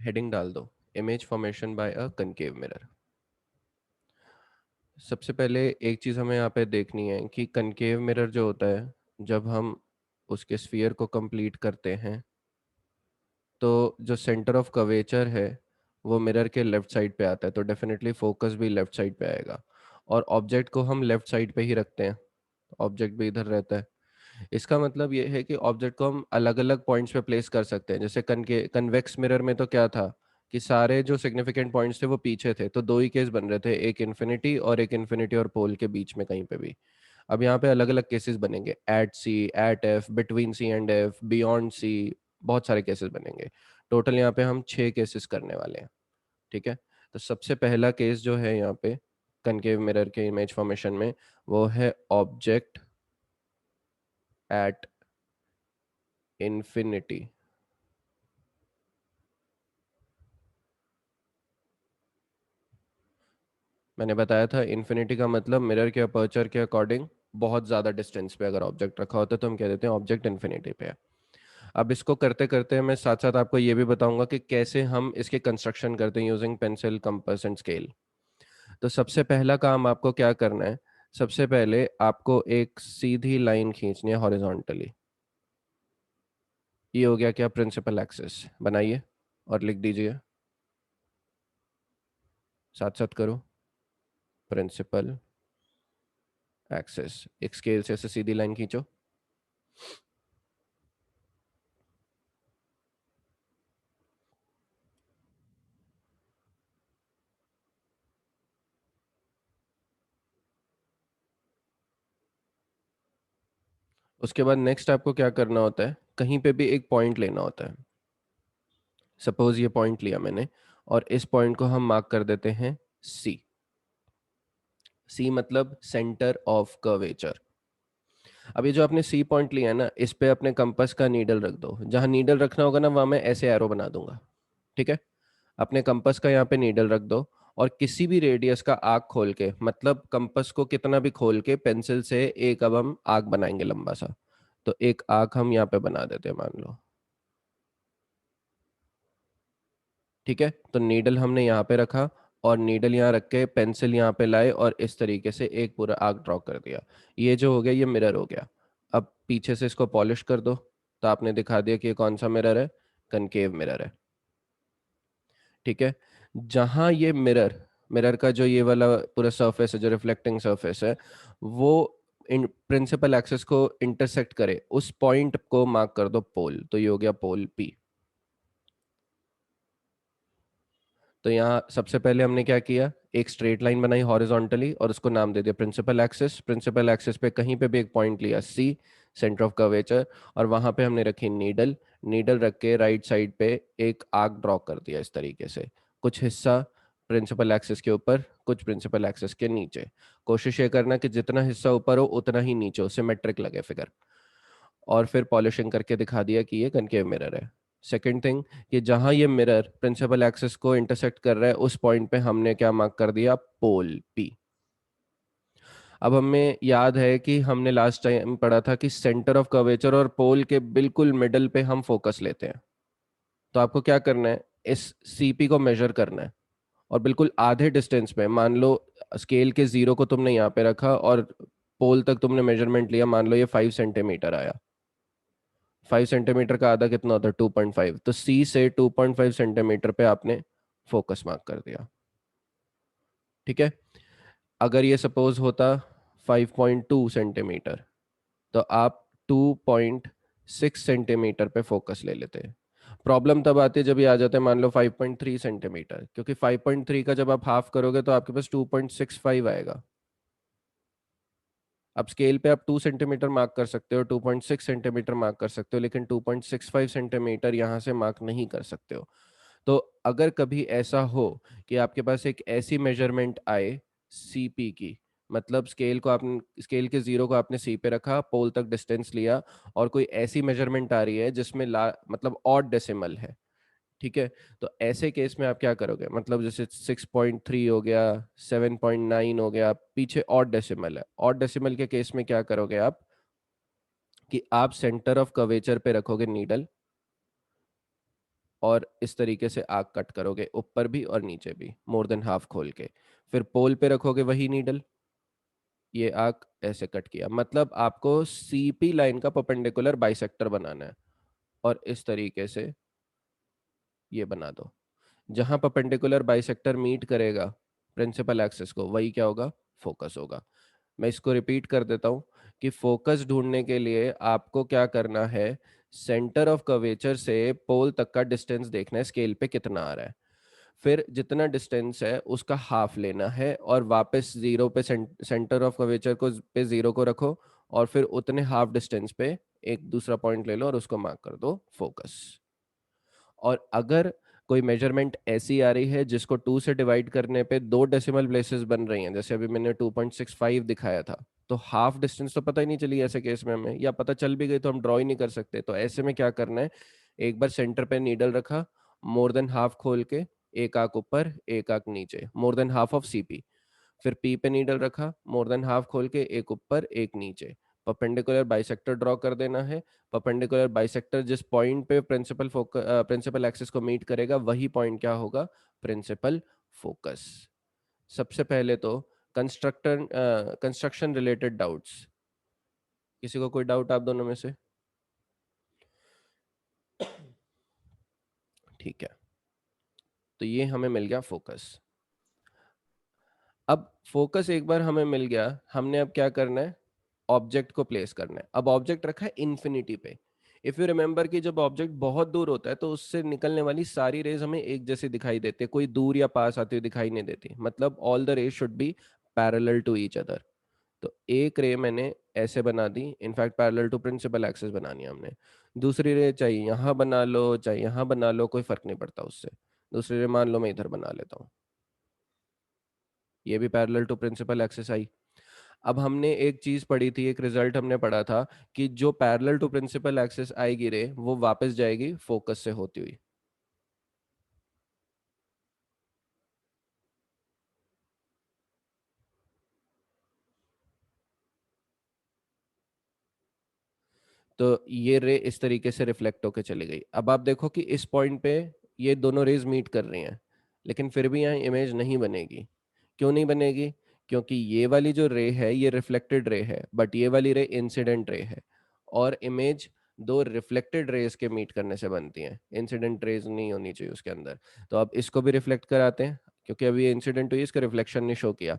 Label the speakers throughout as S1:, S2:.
S1: Heading डाल दो, image formation by a concave mirror. सबसे पहले एक चीज़ हमें यहाँ पे देखनी है कि कनकेव मिरर जो होता है, जब हम उसके स्फीयर को कंप्लीट करते हैं तो जो सेंटर ऑफ कर्वेचर है वो मिरर के लेफ्ट साइड पे आता है, तो डेफिनेटली फोकस भी लेफ्ट साइड पे आएगा। और ऑब्जेक्ट को हम लेफ्ट साइड पे ही रखते हैं, ऑब्जेक्ट भी इधर रहता है। इसका मतलब ये है कि ऑब्जेक्ट को हम अलग अलग पॉइंट्स पे प्लेस कर सकते हैं। जैसे कन्वेक्स मिरर में तो क्या था कि सारे जो सिग्निफिकेंट पॉइंट्स थे वो पीछे थे, तो दो ही केस बन रहे थे, एक इन्फिनिटी और एक इन्फिनिटी और पोल के बीच में कहीं पे भी। अब यहाँ पे अलग अलग केसेस बनेंगे, at C, at F, between C and F, beyond C, बहुत सारे केसेस बनेंगे। टोटल यहाँ पे हम 6 केसेस करने वाले हैं। ठीक है, तो सबसे पहला केस जो है यहाँ पे कनकेव मिरर के इमेज फॉर्मेशन में, वो है ऑब्जेक्ट एट इंफिनिटी। मैंने बताया था इन्फिनिटी का मतलब मिरर के अपर्चर के अकॉर्डिंग बहुत ज़्यादा डिस्टेंस पे अगर ऑब्जेक्ट रखा होता है तो हम कह देते हैं ऑब्जेक्ट इन्फिनिटी पे है। अब इसको करते करते मैं साथ साथ आपको ये भी बताऊंगा कि कैसे हम इसके कंस्ट्रक्शन करते हैं using pencil, compass and scale. तो सबसे पहला काम आपको क्या करना है, सबसे पहले आपको एक सीधी लाइन खींचनी है हॉरिजॉन्टली। ये हो गया क्या, प्रिंसिपल एक्सिस बनाइए और लिख दीजिए, साथ साथ करो, प्रिंसिपल एक्सिस। एक स्केल से ऐसे सीधी लाइन खींचो। उसके बाद नेक्स्ट आपको क्या करना होता है, कहीं पे भी एक पॉइंट लेना होता है। सपोज ये पॉइंट लिया मैंने और इस पॉइंट को हम मार्क कर देते हैं सी। सी मतलब सेंटर ऑफ कर्वेचर। अब ये जो आपने सी पॉइंट लिया है ना, इस पे अपने कंपास का नीडल रख दो। जहां नीडल रखना होगा ना वहां मैं ऐसे एरो बना दूंगा। ठीक है, अपने कंपास का यहाँ पे नीडल रख दो और किसी भी रेडियस का आर्क खोल के, मतलब कंपास को कितना भी खोल के पेंसिल से एक अब हम आर्क बनाएंगे लंबा सा। तो एक आर्क हम यहाँ पे बना देते हैं, मान लो। ठीक है, तो नीडल हमने यहाँ पे रखा और नीडल यहाँ रख के पेंसिल यहाँ पे लाए और इस तरीके से एक पूरा आर्क ड्रॉ कर दिया। ये जो हो गया ये मिरर हो गया। अब पीछे से इसको पॉलिश कर दो, तो आपने दिखा दिया कि ये कौन सा मिरर है, कनकेव मिरर है। ठीक है, जहां ये मिरर, मिरर का जो ये वाला पूरा सरफेस है, जो रिफ्लेक्टिंग सरफेस है, वो इन प्रिंसिपल एक्सिस को इंटरसेक्ट करे, उस पॉइंट को मार्क कर दो पोल। तो ये हो गया पोल पी। तो यहाँ सबसे पहले हमने क्या किया, एक स्ट्रेट लाइन बनाई हॉरिजॉन्टली और उसको नाम दे दिया प्रिंसिपल एक्सिस। प्रिंसिपल एक्सिस पे कहीं पे भी एक पॉइंट लिया सी, सेंटर ऑफ कर्वेचर, और वहां पे हमने रखी नीडल। नीडल रख के राइट साइड पे एक आर्क ड्रॉ कर दिया इस तरीके से, कुछ हिस्सा प्रिंसिपल एक्सिस के ऊपर, कुछ प्रिंसिपल एक्सिस के नीचे। कोशिश ये करना कि जितना हिस्सा ऊपर हो उतना ही नीचे हो, सिमेट्रिक लगे फिगर। और फिर पॉलिशिंग करके दिखा दिया कि ये कनकेव मिरर है। सेकंड थिंग, कि जहां ये मिरर प्रिंसिपल एक्सिस को इंटरसेक्ट कर रहा है उस पॉइंट पे हमने क्या मार्क कर दिया, पोल पी। अब हमें याद है कि हमने लास्ट टाइम पढ़ा था कि सेंटर ऑफ कर्वेचर और पोल के बिल्कुल मिडल पे हम फोकस लेते हैं। तो आपको क्या करना है, इस सीपी को मेजर करना है और बिल्कुल आधे डिस्टेंस पे, मान लो स्केल के जीरो को तुमने यहाँ पे रखा और पोल तक तुमने मेजरमेंट लिया, मान लो ये 5 सेंटीमीटर आया। 5 सेंटीमीटर का आधा कितना होता है, 2.5। तो सी से 2.5 सेंटीमीटर पे आपने फोकस मार्क कर दिया। ठीक है, अगर ये सपोज होता 5.2 सेंटीमीटर, तो आप 2.6 सेंटीमीटर पे फोकस ले लेते हैं। प्रॉब्लम तब आती है जब ये आ जाता है मान लो 5.3 सेंटीमीटर, क्योंकि 5.3 का जब आप हाफ करोगे तो आपके पास 2.65 आएगा। अब स्केल पे आप 2 सेंटीमीटर मार्क कर सकते हो, 2.6 सेंटीमीटर मार्क कर सकते हो, लेकिन 2.65 सेंटीमीटर यहाँ से मार्क नहीं कर सकते हो। तो अगर कभी ऐसा हो कि आपके पास एक ऐसी मेजरमेंट आए सीपी की, मतलब स्केल को आपने, स्केल के जीरो को आपने सी पे रखा, पोल तक डिस्टेंस लिया, और कोई ऐसी मेजरमेंट आ रही है जिसमें ला मतलब ऑड डेसिमल है। ठीक है, तो ऐसे केस में आप क्या करोगे, मतलब जैसे 6.3 हो गया, 7.9 हो गया, पीछे ऑड डेसिमल है। ऑड डेसिमल के केस में क्या करोगे आप, कि आप सेंटर ऑफ कर्वेचर पे रखोगे नीडल और इस तरीके से आर्क कट करोगे, ऊपर भी और नीचे भी, मोर देन हाफ खोल के। फिर पोल पे रखोगे वही नीडल, ये आर्क ऐसे कट किया, मतलब आपको सीपी लाइन का परपेंडिकुलर बाइसेक्टर बनाना है, और इस तरीके से ये बना दो। जहां परपेंडिकुलर बाइसेक्टर मीट करेगा प्रिंसिपल एक्सिस को, वही क्या होगा, फोकस होगा। मैं इसको रिपीट कर देता हूं कि फोकस ढूंढने के लिए आपको क्या करना है, सेंटर ऑफ कर्वेचर से पोल तक का डिस्टेंस देखना है, स्केल पे कितना आ रहा है। फिर जितना डिस्टेंस है उसका हाफ लेना है, और वापस जीरो पे सेंटर ऑफ कर्वेचर को पे जीरो को रखो, और फिर उतने हाफ डिस्टेंस पे एक दूसरा पॉइंट ले लो और उसको मार्क कर दो फोकस। और अगर कोई मेजरमेंट ऐसी आ रही है जिसको 2 से डिवाइड करने पे 2 डेसिमल प्लेसेस बन रही हैं, जैसे अभी मैंने 2.65 दिखाया था, तो हाफ डिस्टेंस तो पता ही नहीं चली ऐसे केस में हमें, या पता चल भी गई तो हम ड्रॉ ही नहीं कर सकते। तो ऐसे में क्या करना है, एक बार सेंटर पे नीडल रखा, मोर देन हाफ खोल के, एक आंख ऊपर एक आंख नीचे, more than half of CP. फिर पी पे नीडल रखा, मोर देन हाफ खोल के, एक ऊपर एक नीचे, परपेंडिकुलर बाइसेक्टर ड्रॉ कर देना है। परपेंडिकुलर बाइसेक्टर जिस पॉइंट पे प्रिंसिपल एक्सिस को मीट करेगा, वही पॉइंट क्या होगा, प्रिंसिपल फोकस। सबसे पहले तो कंस्ट्रक्शन रिलेटेड डाउट्स, किसी को कोई डाउट आप दोनों में से? ठीक है, तो ये हमें मिल गया फोकस। अब फोकस एक बार हमें मिल गया, हमने अब क्या करना है, ऑब्जेक्ट को प्लेस करना है। अब ऑब्जेक्ट रखा है इन्फिनिटी पे। इफ यू रिमेंबर कि जब ऑब्जेक्ट बहुत दूर होता है तो उससे निकलने वाली सारी रेज हमें एक जैसी दिखाई देती है, कोई दूर या पास आती हुई दिखाई नहीं देती, मतलब all the rays should be parallel to each other. तो एक रे मैंने ऐसे बना दी, in fact parallel to principal axis बनानी है हमने। दूसरी रे चाहे यहाँ बना लो चाहे यहाँ बना लो, कोई फर्क नहीं पड़ता उससे। दूसरी रे मान लो मैं इधर बना लेता हूँ, ये भी पैरेलल टू प्रिंसिपल एक्सिस आई। अब हमने एक चीज पढ़ी थी, एक रिजल्ट हमने पढ़ा था कि जो पैरेलल टू प्रिंसिपल एक्सिस आएगी रे, वो वापस जाएगी फोकस से होती हुई। तो ये रे इस तरीके से रिफ्लेक्ट होकर चली गई। अब आप देखो कि इस पॉइंट पे ये दोनों रेज मीट कर रही हैं, लेकिन फिर भी यहाँ इमेज नहीं बनेगी। क्यों नहीं बनेगी? क्योंकि ये वाली जो रे है ये रिफ्लेक्टेड रे है, बट ये वाली रे इंसिडेंट रे है, और इमेज दो रिफ्लेक्टेड रेज के मीट करने से बनती हैं, इंसिडेंट रेज नहीं होनी चाहिए उसके अंदर। तो अब इसको भी रिफ्लेक्ट कराते हैं, क्योंकि अभी ये इंसिडेंट हुई, इसका रिफ्लेक्शन ने शो किया।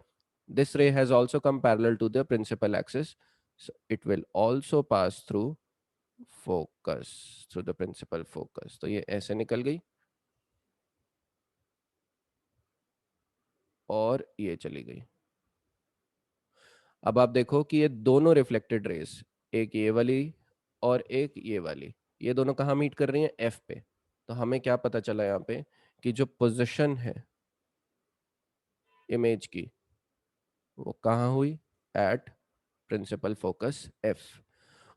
S1: This ray has also come parallel to the principal axis, it will also pass through focus, through the principal focus. तो ये ऐसे निकल गई और ये चली गई। अब आप देखो कि ये दोनों रिफ्लेक्टेड रेस, एक ये वाली और एक ये वाली, ये दोनों कहाँ मीट कर रही हैं, एफ पे। तो हमें क्या पता चला यहाँ पे कि जो पोजीशन है इमेज की, वो कहाँ हुई, एट प्रिंसिपल फोकस एफ।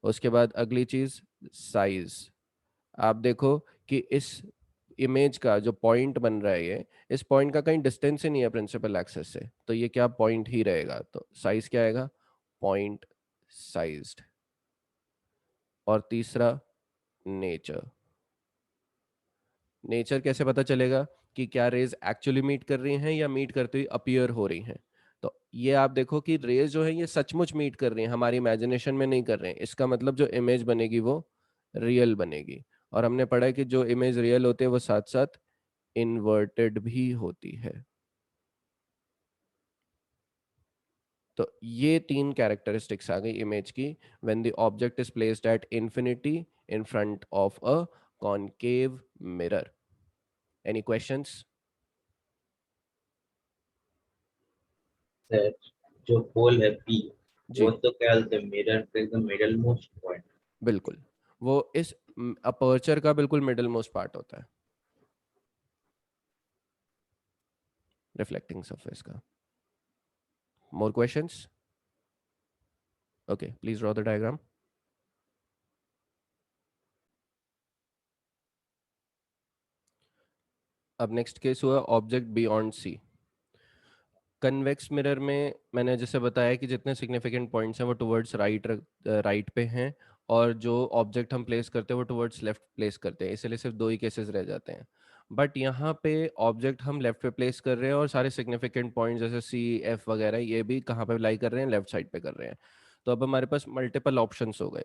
S1: उसके बाद अगली चीज, साइज। आप देखो कि इस इमेज का जो पॉइंट बन रहा है, ये इस पॉइंट का कहीं डिस्टेंस ही नहीं है प्रिंसिपल एक्सेस से, तो ये क्या पॉइंट ही रहेगा। तो साइज क्या आएगा, पॉइंट साइज्ड। और तीसरा, नेचर। नेचर कैसे पता चलेगा कि क्या रेज एक्चुअली मीट कर रही हैं या मीट करती हुई अपीयर हो रही हैं। तो ये आप देखो कि रेज जो है ये सचमुच मीट कर रही हैं, हमारी इमेजिनेशन में नहीं कर रहे हैं, इसका मतलब जो इमेज बनेगी वो रियल बनेगी। और हमने पढ़ा है कि जो इमेज रियल होती है वो साथ साथ इन्वर्टेड भी होती है। तो ये तीन कैरेक्टरिस्टिक्स आ गई इमेज की, when the object is placed at infinity in front of a concave mirror. Any questions?
S2: Sir, जो पोल है पी, वो
S1: जी
S2: तो क्या बोलते हैं, मिरर पे एकदम मिडल मोस्ट पॉइंट।
S1: बिल्कुल, वो इस अपर्चर का बिल्कुल मिडल मोस्ट पार्ट होता है, रिफ्लेक्टिंग सरफेस का। More questions? Okay, please draw the diagram. अब नेक्स्ट केस हुआ object beyond C. Convex mirror में मैंने जैसे बताया कि जितने सिग्निफिकेंट पॉइंट्स हैं वो टुवर्ड्स राइट राइट पे हैं, और जो ऑब्जेक्ट हम प्लेस करते हैं वो टुवर्ड्स लेफ्ट प्लेस करते हैं, इसलिए सिर्फ दो ही केसेस रह जाते हैं। बट यहाँ पे ऑब्जेक्ट हम लेफ्ट पे प्लेस कर रहे हैं और सारे सिग्निफिकेंट पॉइंट जैसे सी एफ वगैरह ये भी कहाँ पे लाई कर रहे हैं, लेफ्ट साइड पे कर रहे हैं। तो अब हमारे पास मल्टीपल ऑप्शंस हो गए।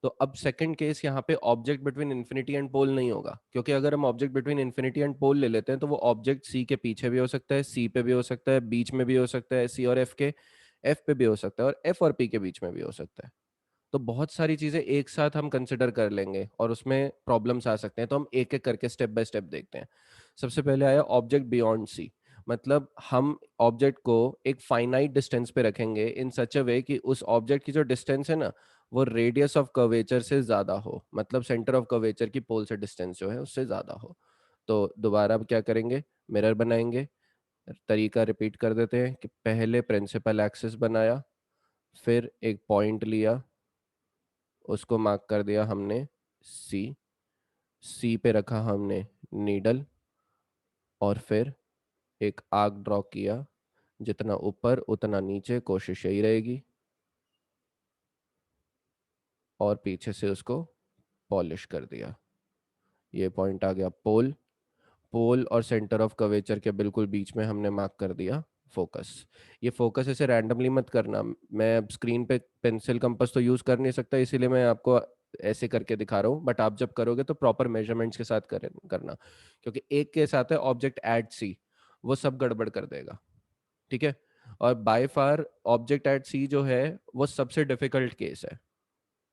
S1: तो अब सेकंड केस यहाँ पे object between infinity and pole नहीं होगा, क्योंकि अगर हम object between infinity and pole ले लेते हैं तो वो ऑब्जेक्ट सी के पीछे भी हो सकता है, सी पे भी हो सकता है, बीच में भी हो सकता है, सी और एफ के, एफ पे भी हो सकता है, और एफ और पी के बीच में भी हो सकता है। तो बहुत सारी चीजें एक साथ हम कंसिडर कर लेंगे और उसमें प्रॉब्लम्स आ सकते हैं, तो हम एक एक करके स्टेप बाय स्टेप देखते हैं। सबसे पहले आया ऑब्जेक्ट बियॉन्ड सी। मतलब हम ऑब्जेक्ट को एक फाइनाइट डिस्टेंस पे रखेंगे इन सच अ वे कि उस ऑब्जेक्ट की जो डिस्टेंस है ना वो रेडियस ऑफ कर्वेचर से ज्यादा हो, मतलब सेंटर ऑफ कर्वेचर की पोल से डिस्टेंस जो है उससे ज्यादा हो। तो दोबारा अब क्या करेंगे, मिरर बनाएंगे। तरीका रिपीट कर देते हैं कि पहले प्रिंसिपल एक्सिस बनाया, फिर एक पॉइंट लिया, उसको मार्क कर दिया हमने सी, सी पे रखा हमने नीडल, और फिर एक आर्क ड्रॉ किया, जितना ऊपर उतना नीचे कोशिश यही रहेगी, और पीछे से उसको पॉलिश कर दिया। ये पॉइंट आ गया पोल। पोल और सेंटर ऑफ कर्वेचर के बिल्कुल बीच में हमने मार्क कर दिया फोकस। ये फोकस ऐसे रैंडमली मत करना, मैं अब स्क्रीन पे पेंसिल कंपास तो यूज कर नहीं सकता, इसीलिए मैं आपको ऐसे करके दिखा रहा हूँ, बट आप जब करोगे तो प्रॉपर मेजरमेंट्स के साथ करना, क्योंकि एक के साथ है ऑब्जेक्ट एट सी, वो सब गड़बड़ कर देगा। ठीक है। और बाय फार ऑब्जेक्ट एट सी जो है वो सबसे डिफिकल्ट केस है,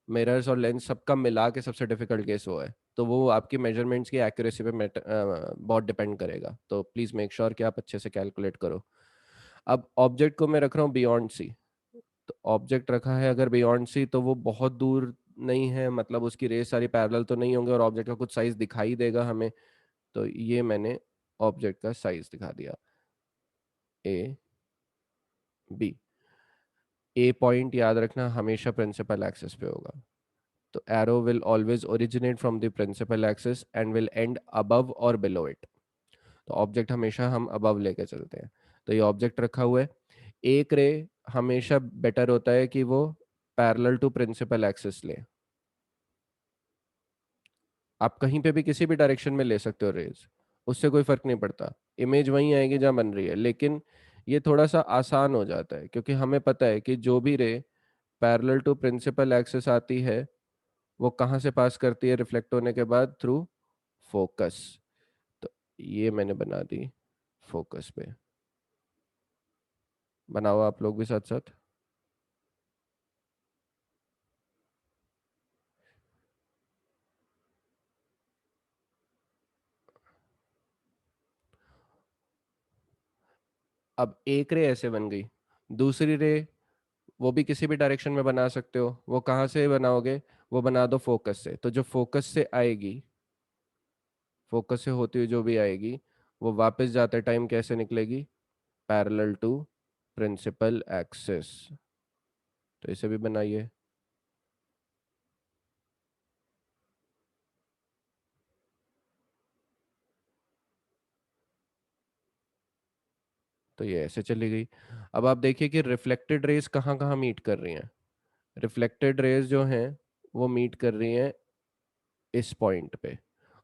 S1: मिरर्स और लेंस सबका मिला के सबसे डिफिकल्ट केस वो है। तो वो आपकी मेजरमेंट्स की एक्यूरेसी पे बहुत डिपेंड करेगा, तो प्लीज मेक श्योर कि आप अच्छे से कैलकुलेट करो। अब ऑब्जेक्ट को मैं रख रहा हूँ बियॉन्ड सी। तो ऑब्जेक्ट रखा है अगर बियॉन्ड सी तो वो बहुत दूर नहीं है, मतलब उसकी रेस सारी पैरेलल तो नहीं होंगे और ऑब्जेक्ट का कुछ साइज दिखाई देगा हमें। तो ये मैंने ऑब्जेक्ट का साइज दिखा दिया, ए बी। ए पॉइंट याद रखना हमेशा प्रिंसिपल एक्सिस पे होगा, तो arrow will always originate from the principal axis and will end above और बिलो इट। तो ऑब्जेक्ट हमेशा हम अबव लेके चलते हैं। तो ये ऑब्जेक्ट रखा हुआ है, एक रे हमेशा बेटर होता है कि वो पैरेलल टू प्रिंसिपल एक्सिस ले। आप कहीं पे भी किसी भी डायरेक्शन में ले सकते हो रेज, उससे कोई फर्क नहीं पड़ता, इमेज वहीं आएगी जहां बन रही है। लेकिन ये थोड़ा सा आसान हो जाता है क्योंकि हमें पता है कि जो भी रे पैरेलल टू प्रिंसिपल एक्सिस आती है वो कहाँ से पास करती है रिफ्लेक्ट होने के बाद, थ्रू फोकस। तो ये मैंने बना दी फोकस पे। बनाओ आप लोग भी साथ साथ। अब एक रे ऐसे बन गई, दूसरी रे वो भी किसी भी डायरेक्शन में बना सकते हो, वो कहाँ से बनाओगे, वो बना दो फोकस से। तो जो फोकस से आएगी, फोकस से होती हुई जो भी आएगी वो वापस जाते टाइम कैसे निकलेगी, पैरेलल टू प्रिंसिपल एक्सिस। तो इसे भी बनाइए। तो ये ऐसे चली गई। अब आप देखिए कि रिफ्लेक्टेड रेज कहाँ कहाँ मीट कर रही हैं। रिफ्लेक्टेड रेज जो हैं वो मीट कर रही हैं इस पॉइंट पे,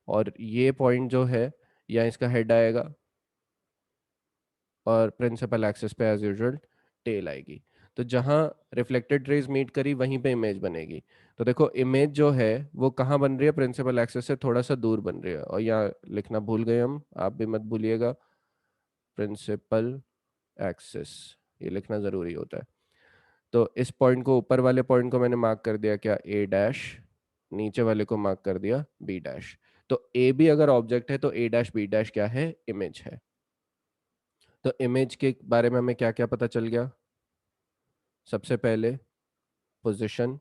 S1: और ये पॉइंट जो है या इसका हेड आएगा और प्रिंसिपल एक्सिस पे एज यूजुअल टेल आएगी। तो जहाँ रिफ्लेक्टेड रेज मीट करी वहीं पे इमेज बनेगी। तो देखो इमेज जो है वो कहाँ बन रही है, प्रिंसिपल एक्सिस से थोड़ा सा दूर बन रही है, और यहाँ लिखना भूल गए हम, आप भी मत भूलिएगा, प्रिंसिपल एक्सिस ये लिखना ज़रूरी होता है। तो इस पॉइंट को, ऊपर वाले पॉइंट को मैंने मार्क कर दिया क्या, ए डैश, नीचे वाले को मार्क कर दिया बी डैश। तो ए भी अगर ऑब्जेक्ट है तो ए डैश बी डैश क्या है, इमेज है। तो इमेज के बारे में हमें क्या क्या पता चल गया, सबसे पहले पोजीशन।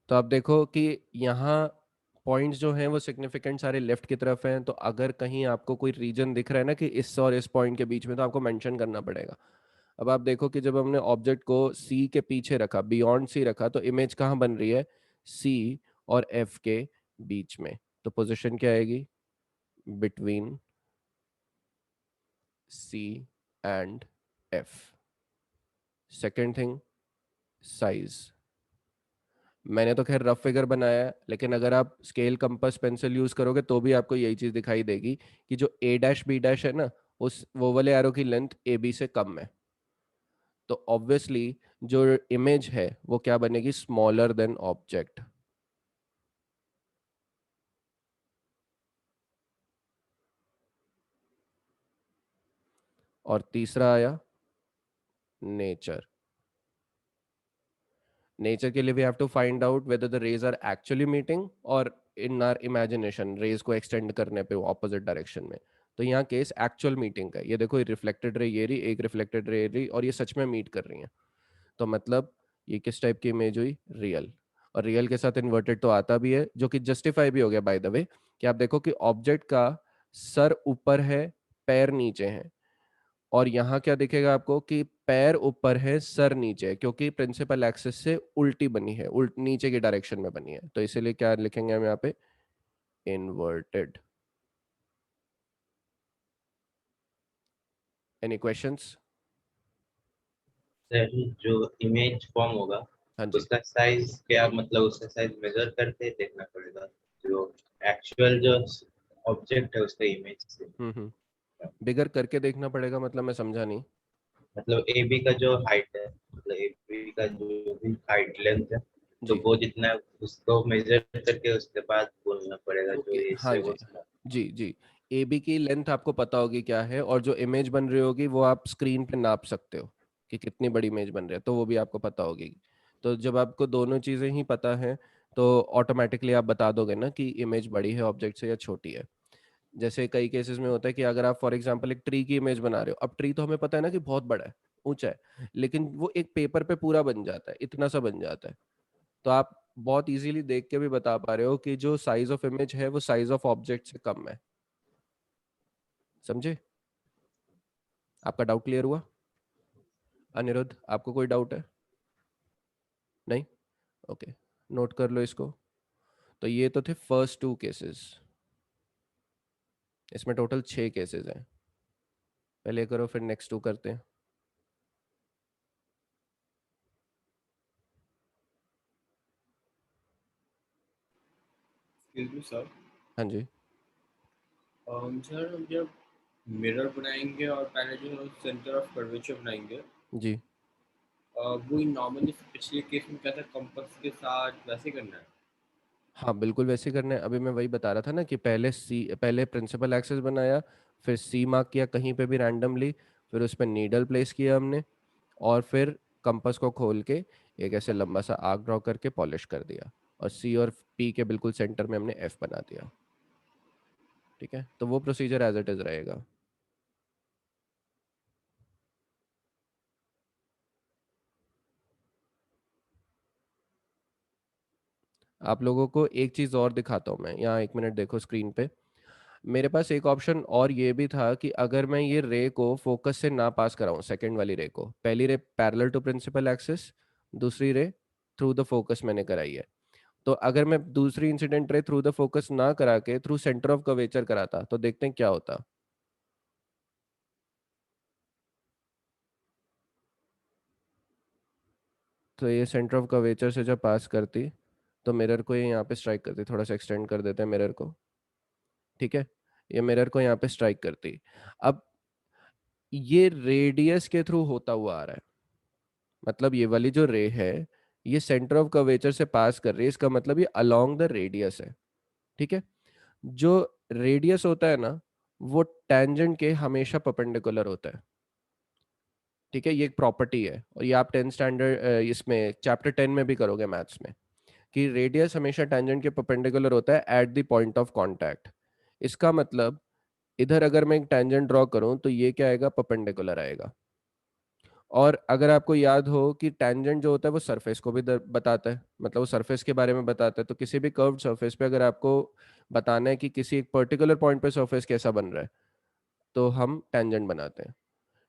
S1: तो आप देखो कि यहाँ पॉइंट्स जो हैं वो सिग्निफिकेंट सारे लेफ्ट की तरफ हैं, तो अगर कहीं आपको कोई रीजन दिख रहा है ना कि इस और इस पॉइंट के बीच में, तो आपको मेंशन करना पड़ेगा। अब आप देखो कि जब हमने ऑब्जेक्ट को सी के पीछे रखा, बियॉन्ड सी रखा, तो इमेज कहाँ बन रही है, सी और एफ के बीच में। तो पोजीशन क्या आएगी, between C and F. Second thing, size. मैंने तो खैर रफ फिगर बनाया है, लेकिन अगर आप स्केल, कंपास, पेंसिल यूज करोगे तो भी आपको यही चीज दिखाई देगी कि जो ए डैश बी डैश है ना, उस वो वाले एरो की लेंथ ए बी से कम है। तो ऑब्वियसली जो इमेज है वो क्या बनेगी, स्मॉलर देन ऑब्जेक्ट। और तीसरा आया नेचर। नेचर के लिए we have to find out whether the rays are actually meeting or in our imagination rays को एक्सटेंड करने पे ऑपोजिट डायरेक्शन में। तो यहाँ केस एक्चुअल मीटिंग का है। ये देखो, ये रिफ्लेक्टेड रे ये रही, एक रिफ्लेक्टेड रे रही, और ये सच में मीट कर रही हैं। तो मतलब ये किस टाइप की इमेज हुई, रियल। और रियल के साथ इन्वर्टेड तो आता भी है, जो कि जस्टिफाई भी हो गया बाय द वे, कि आप देखो कि ऑब्जेक्ट का सर ऊपर है, पैर नीचे है। और यहाँ क्या दिखेगा आपको कि पैर ऊपर है, सर नीचे है, क्योंकि प्रिंसिपल एक्सिस से उल्टी बनी है, उल्ट नीचे की डायरेक्शन में बनी है। तो इसीलिए क्या लिखेंगे हम यहाँ पे, इन्वर्टेड। Any questions?
S2: सर जो इमेज फॉर्म होगा
S1: हाँ जी।
S2: उसका साइज क्या, मतलब उसका साइज मेजर करके देखना पड़ेगा जो एक्चुअल जो ऑब्जेक्ट है उसका इमेज से।
S1: बिगर करके देखना पड़ेगा, मतलब मैं समझा नहीं।
S2: मतलब ए बी का जो हाइट है, मतलब ए बी का जो भी हाइट लेंथ है, तो
S1: जी।
S2: वो जितना है, उसको मेजर करके उसके बाद बोलना पड़ेगा जो
S1: ओके,
S2: ये
S1: हाँ
S2: इससे वो
S1: जी।
S2: small।
S1: जी जी। ए बी की लेंथ आपको पता होगी क्या है, और जो इमेज बन रही होगी वो आप स्क्रीन पे नाप सकते हो कि कितनी बड़ी इमेज बन रही है, तो वो भी आपको पता होगी। तो जब आपको दोनों चीज़ें ही पता हैं तो ऑटोमेटिकली आप बता दोगे ना कि इमेज बड़ी है ऑब्जेक्ट से या छोटी है। जैसे कई केसेस में होता है कि अगर आप फॉर एग्जांपल एक ट्री की इमेज बना रहे हो, अब ट्री तो हमें पता है ना कि बहुत बड़ा है, ऊंचा है, लेकिन वो एक पेपर पे पूरा बन जाता है, इतना सा बन जाता है। तो आप बहुत इजीली देख के भी बता पा रहे हो कि जो साइज ऑफ इमेज है वो साइज ऑफ ऑब्जेक्ट से कम है। समझे? आपका डाउट क्लियर हुआ? अनिरुद्ध, आपको कोई डाउट है? नहीं? ओके, नोट कर लो इसको। तो ये तो थे फर्स्ट टू केसेस। इसमें टोटल 6 केसेस हैं। पहले करो, फिर नेक्स्ट टू करते हैं।
S3: Excuse me sir.
S1: हाँ जी।
S3: सर हम जब मिरर बनाएंगे और पहले जो सेंटर ऑफ कर्वेचर बनाएंगे,
S1: जी
S3: वो नॉर्मली पिछले केस में क्या था, कंपास के साथ वैसे करना है।
S1: हाँ, बिल्कुल वैसे ही करना है। अभी मैं वही बता रहा था ना कि पहले प्रिंसिपल एक्सेस बनाया, फिर सी मार्क किया कहीं पे भी रैंडमली, फिर उस पर नीडल प्लेस किया हमने, और फिर कंपास को खोल के एक ऐसे लंबा सा आर्क ड्रॉ करके पॉलिश कर दिया, और सी और पी के बिल्कुल सेंटर में हमने एफ बना दिया। ठीक है, तो वो प्रोसीजर एज इट इज रहेगा। आप लोगों को एक चीज़ और दिखाता हूँ मैं, यहाँ एक मिनट देखो स्क्रीन पे। मेरे पास एक ऑप्शन और ये भी था कि अगर मैं ये रे को फोकस से ना पास कराऊं, सेकंड वाली रे को, पहली रे पैरेलल टू प्रिंसिपल एक्सिस, दूसरी रे थ्रू द फोकस मैंने कराई है। तो अगर मैं दूसरी incident ray through the focus ना करा के थ्रू सेंटर ऑफ कर्वेचर कराता, तो देखते हैं क्या होता। तो ये सेंटर ऑफ कर्वेचर से जब पास करती, तो मिरर को ये यहाँ पे स्ट्राइक करती। थोड़ा सा एक्सटेंड कर देते हैं मिरर को। ठीक है, ये मिरर को यहाँ पे स्ट्राइक करती। अब ये रेडियस के थ्रू होता हुआ आ रहा है, मतलब ये वाली जो रे है ये सेंटर ऑफ कर्वेचर से पास कर रही है, इसका मतलब ये अलोंग द रेडियस है। ठीक है, जो रेडियस होता है ना, वो टेंजेंट के हमेशा परपेंडिकुलर होता है। ठीक है, ये एक प्रॉपर्टी है, और ये आप 10th स्टैंडर्ड इसमें चैप्टर 10 में भी करोगे मैथ्स में, कि रेडियस हमेशा टेंजेंट के परपेंडिकुलर होता है at the point of contact. इसका मतलब इधर अगर मैं एक टेंजेंट ड्रॉ करूं तो ये क्या आएगा, परपेंडिकुलर आएगा। और अगर आपको याद हो कि टेंजेंट जो होता है वो सरफेस को भी बताता है, मतलब वो सरफेस के बारे में बताता है। तो किसी भी कर्व्ड सरफेस पे अगर आपको बताना है कि किसी एक पर्टिकुलर पॉइंट पे सरफेस कैसा बन रहा है, तो हम टेंजेंट बनाते हैं।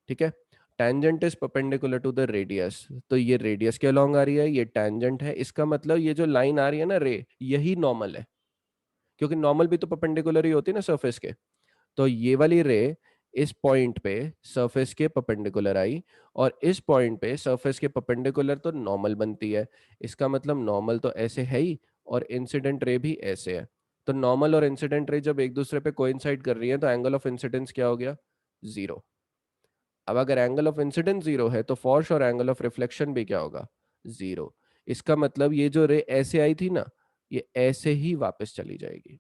S1: ठीक है, tangent is perpendicular to the radius, तो ये रेडियस के अलोंग आ रही है, ये टेंजेंट है। इसका मतलब ये जो लाइन आ रही है ना रे, यही नॉर्मल है, क्योंकि नॉर्मल भी तो परपेंडिकुलर ही होती है ना सरफेस के। तो ये वाली रे इस पॉइंट पे सरफेस के परपेंडिकुलर आई, और इस पॉइंट पे सरफेस के परपेंडिकुलर तो नॉर्मल बनती है। इसका मतलब नॉर्मल तो ऐसे है ही, और इंसिडेंट रे भी ऐसे है। तो नॉर्मल और इंसिडेंट रे जब एक दूसरे पे कोइंसाइड कर रही है तो एंगल ऑफ इंसिडेंस क्या हो गया? जीरो। अब अगर एंगल ऑफ इंसिडेंस जीरो है तो for sure angle of reflection भी क्या होगा? जीरो। इसका मतलब ये जो रे ऐसे आई थी ना, ये ऐसे ही वापस चली जाएगी।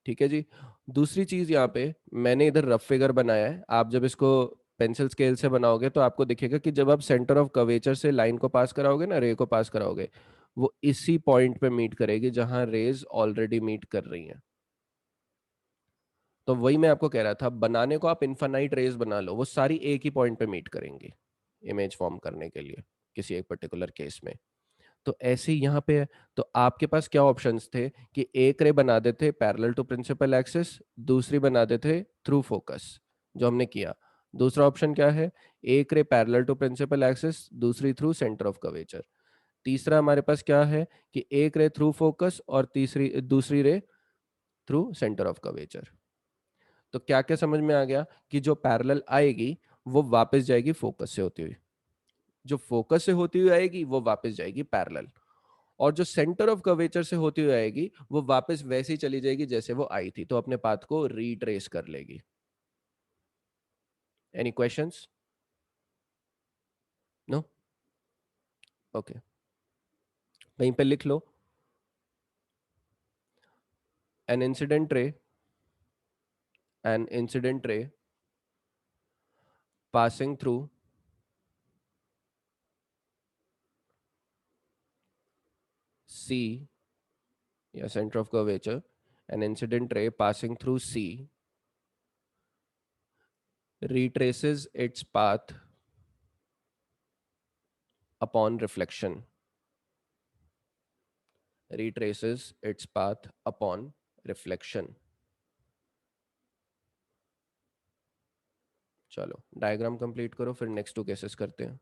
S1: ठीक है जी। दूसरी चीज यहाँ पे मैंने इधर रफ फिगर बनाया है, आप जब इसको पेंसिल स्केल से बनाओगे तो आपको दिखेगा कि जब आप सेंटर ऑफ कर्वेचर से लाइन को पास कराओगे ना, रे को पास कराओगे, वो इसी पॉइंट पे मीट करेगी जहां रेज ऑलरेडी मीट कर रही हैं। तो वही मैं आपको कह रहा था, बनाने को आप इन्फानाइट रेज बना लो, वो सारी एक ही पॉइंट पे मीट करेंगी इमेज फॉर्म करने के लिए किसी एक पर्टिकुलर केस में। तो ऐसे ही यहाँ पे है। तो आपके पास क्या ऑप्शंस थे कि एक रे बना देते पैरेलल टू प्रिंसिपल एक्सिस, दूसरी बना देते थ्रू फोकस, जो हमने किया। दूसरा ऑप्शन क्या है? एक ray parallel to principal axis, दूसरी थ्रू सेंटर ऑफ कर्वेचर। तीसरा हमारे पास क्या है कि एक रे थ्रू फोकस और तीसरी दूसरी रे थ्रू सेंटर ऑफ कर्वेचर। तो क्या क्या समझ में आ गया कि जो पैरेलल आएगी वो वापस जाएगी फोकस से होती हुई, जो फोकस से होती हुई आएगी वो वापस जाएगी पैरेलल, और जो सेंटर ऑफ कर्वेचर से होती हुई आएगी वो वापस वैसे ही चली जाएगी जैसे वो आई थी, तो अपने पाथ को रिट्रेस कर लेगी। Any questions? नो? ओके, कहीं पे लिख लो, an incident ray, an incident ray passing through C या center of curvature, an incident ray passing through C retraces its path upon reflection, retraces its path upon reflection। चलो diagram complete करो, फिर next to cases करते हैं।